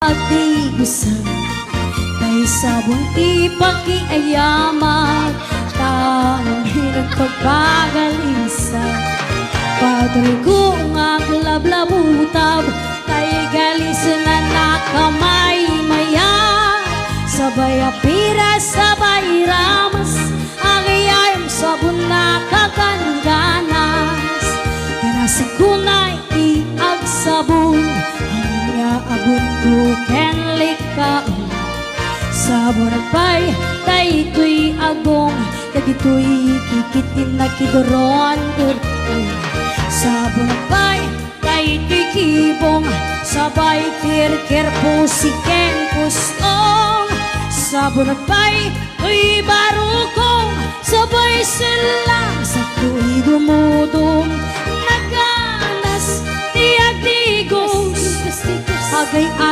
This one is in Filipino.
Agdigusan kay sabong ti pakiayaman taong hinagpagpagalisan patuloy kong aglablabutab kay galisan na nakamay maya sabay apira sabay ramas agayayam sabon na kaganganas kanasi kunay iagsabon abon ko ken likaon sabon pay tay tuy agong dagitoy kikitin na kidoron sabon pay tay tuy kibong sabay kirkir pusi ken pusong sabon pay tuy barukong sabay silang sa tuy dumudong naganas tiag digong agay ay